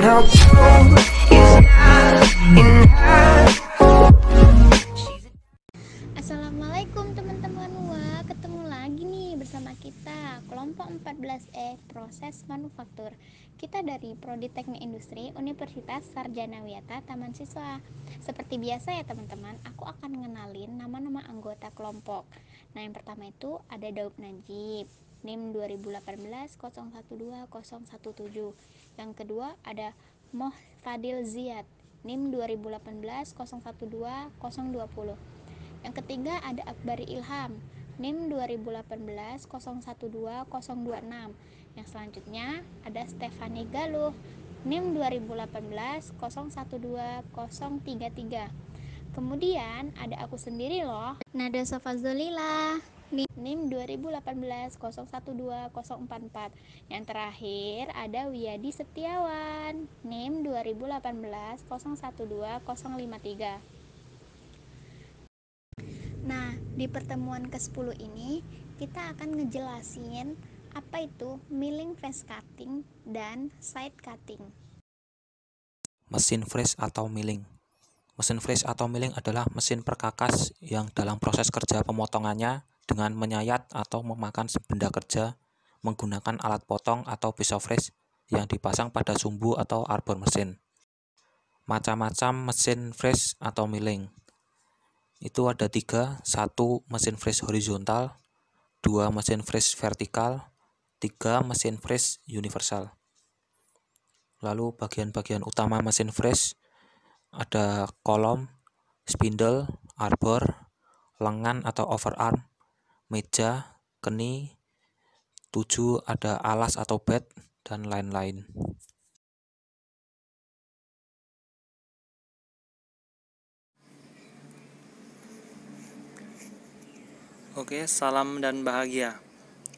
how cold is not enough. Assalamualaikum teman-teman. Wah, ketemu lagi nih bersama kita kelompok 14E proses manufaktur. Kita dari Prodi Teknik Industri Universitas Sarjana Wiyata Taman Siswa. Seperti biasa ya teman-teman, aku akan ngenalin nama-nama anggota kelompok. Nah, yang pertama itu ada Daud Najib, NIM 2018-012017. Yang kedua ada Moh Fadil Ziyad, NIM 2018-012020. Yang ketiga ada Akbari Ilham, NIM 2018-012026. Yang selanjutnya ada Stefani Galuh, NIM 2018-012033. Kemudian ada aku sendiri loh, Nada Sofazolila, NIM 2018-012044. Yang terakhir ada Wiyadi Setiawan, NIM 2018-012053. Nah, di pertemuan ke-10 ini kita akan ngejelasin apa itu milling face cutting dan side cutting. Mesin freeze atau milling. Mesin freeze atau milling adalah mesin perkakas yang dalam proses kerja pemotongannya dengan menyayat atau memakan benda kerja menggunakan alat potong atau pisau freeze yang dipasang pada sumbu atau arbor mesin. Macam-macam mesin freeze atau milling itu ada 3, 1 mesin freeze horizontal, 2 mesin freeze vertikal, 3 mesin freeze universal. Lalu bagian-bagian utama mesin freeze ada kolom, spindle, arbor, lengan atau overarm, meja, keni, 7 ada alas atau bed, dan lain-lain. Oke, salam dan bahagia.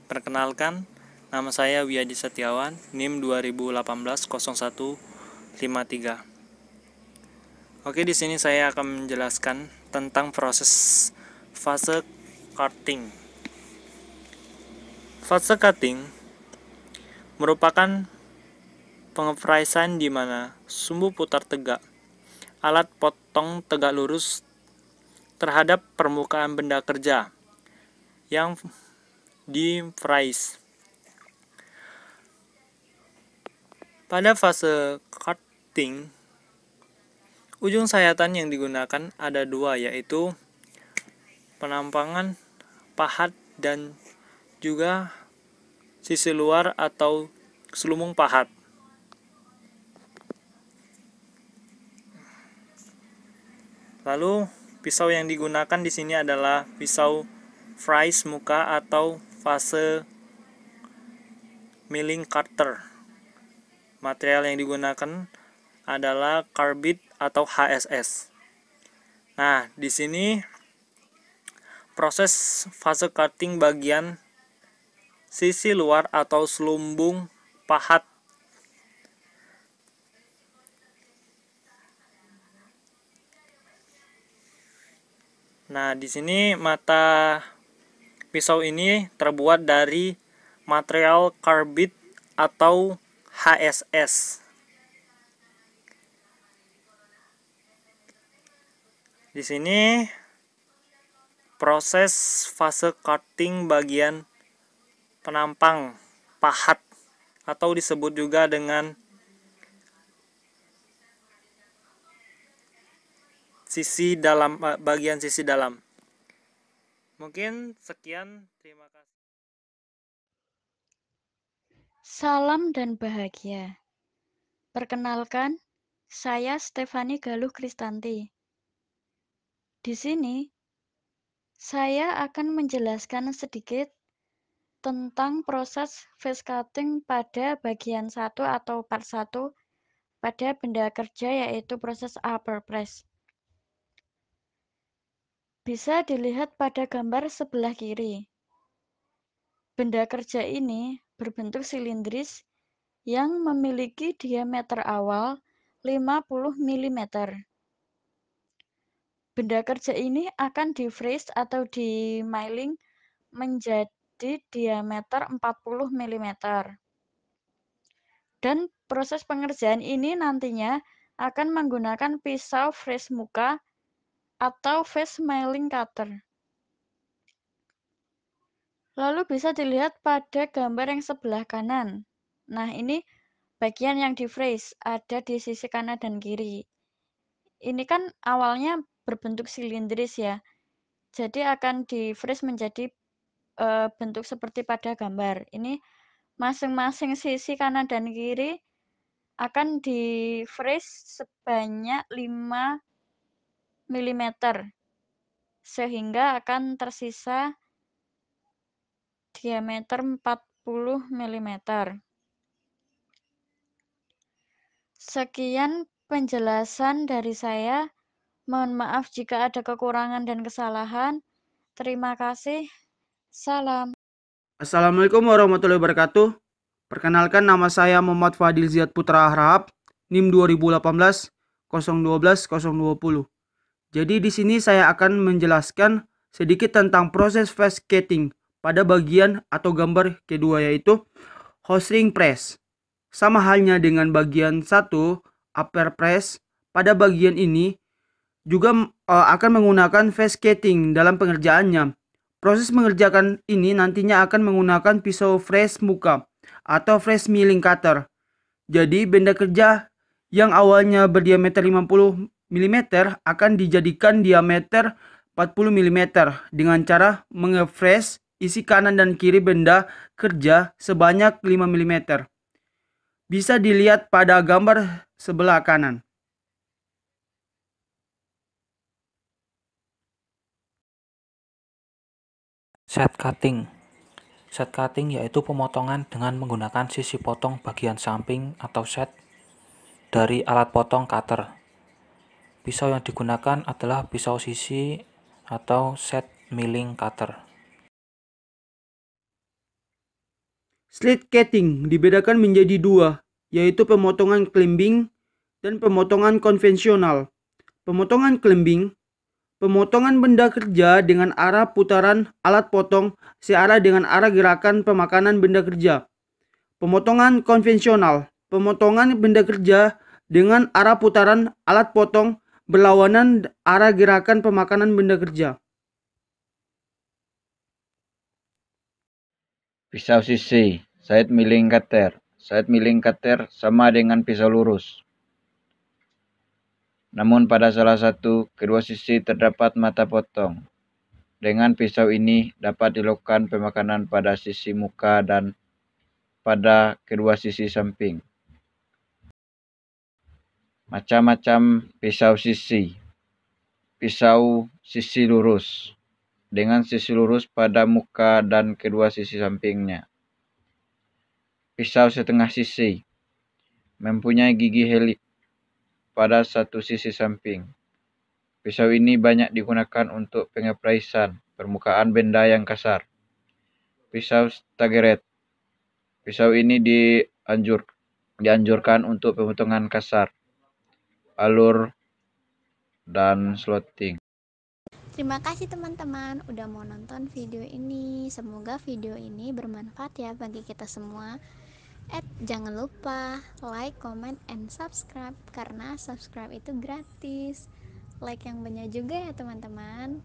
Perkenalkan, nama saya Wiyadi Setiawan, NIM 2018-0153. Oke, di sini saya akan menjelaskan tentang proses fase cutting. Fase cutting merupakan pengefraisan di mana sumbu putar tegak, alat potong tegak lurus terhadap permukaan benda kerja yang di-freeze. Pada fase cutting, ujung sayatan yang digunakan ada 2, yaitu penampangan pahat dan juga sisi luar atau selumung pahat. Lalu pisau yang digunakan di sini adalah pisau freeze muka atau fase milling cutter. Material yang digunakan adalah carbide atau HSS. Nah, di sini proses fase cutting bagian sisi luar atau selumbung pahat. Nah, di sini mata pisau ini terbuat dari material carbide atau HSS. Di sini proses fase cutting bagian penampang pahat atau disebut juga dengan sisi dalam, bagian sisi dalam. Mungkin sekian, terima kasih. Salam dan bahagia. Perkenalkan, saya Stefani Galuh Kristanti. Di sini, saya akan menjelaskan sedikit tentang proses face cutting pada bagian 1 atau part 1 pada benda kerja, yaitu proses upper press. Bisa dilihat pada gambar sebelah kiri. Benda kerja ini berbentuk silindris yang memiliki diameter awal 50 mm. Benda kerja ini akan di-freeze atau di-milling menjadi diameter 40 mm. Dan proses pengerjaan ini nantinya akan menggunakan pisau fresh muka atau face milling cutter. Lalu bisa dilihat pada gambar yang sebelah kanan. Nah, ini bagian yang di-freeze, ada di sisi kanan dan kiri. Ini kan awalnya berbentuk silindris ya, jadi akan di-freeze menjadi bentuk seperti pada gambar. Ini masing-masing sisi kanan dan kiri akan di-freeze sebanyak 5 mm, sehingga akan tersisa diameter 40 mm. Sekian penjelasan dari saya. Mohon maaf jika ada kekurangan dan kesalahan. Terima kasih. Salam. Assalamualaikum warahmatullahi wabarakatuh. Perkenalkan, nama saya Muhammad Fadil Ziad Putra Harahap, NIM 2018 012 020. Jadi di sini saya akan menjelaskan sedikit tentang proses cascading pada bagian atau gambar kedua, yaitu hose ring press. Sama halnya dengan bagian 1, upper press, pada bagian ini juga akan menggunakan cascading dalam pengerjaannya. Proses mengerjakan ini nantinya akan menggunakan pisau fresh muka atau fresh milling cutter. Jadi benda kerja yang awalnya berdiameter 50 mm akan dijadikan diameter 40 mm dengan cara mengefresh isi kanan dan kiri benda kerja sebanyak 5 mm. Bisa dilihat pada gambar sebelah kanan. Set cutting. Set cutting yaitu pemotongan dengan menggunakan sisi potong bagian samping atau set dari alat potong cutter. Pisau yang digunakan adalah pisau sisi atau set milling cutter. Slit cutting dibedakan menjadi dua, yaitu pemotongan clamping dan pemotongan konvensional. Pemotongan clamping, pemotongan benda kerja dengan arah putaran alat potong searah dengan arah gerakan pemakanan benda kerja. Pemotongan konvensional, pemotongan benda kerja dengan arah putaran alat potong berlawanan arah gerakan pemakanan benda kerja. Pisau sisi, side milling cutter. Side milling cutter sama dengan pisau lurus. Namun pada salah satu kedua sisi terdapat mata potong. Dengan pisau ini dapat dilakukan pemakanan pada sisi muka dan pada kedua sisi samping. Macam-macam pisau sisi. Pisau sisi lurus dengan sisi lurus pada muka dan kedua sisi sampingnya. Pisau setengah sisi mempunyai gigi helix pada satu sisi samping. Pisau ini banyak digunakan untuk pengepraisan permukaan benda yang kasar. Pisau staggeret. Pisau ini dianjurkan untuk pemotongan kasar, alur, dan slotting. Terima kasih teman-teman udah mau nonton video ini. Semoga video ini bermanfaat ya bagi kita semua. Jangan lupa like, comment, and subscribe karena subscribe itu gratis. Like yang banyak juga ya teman-teman.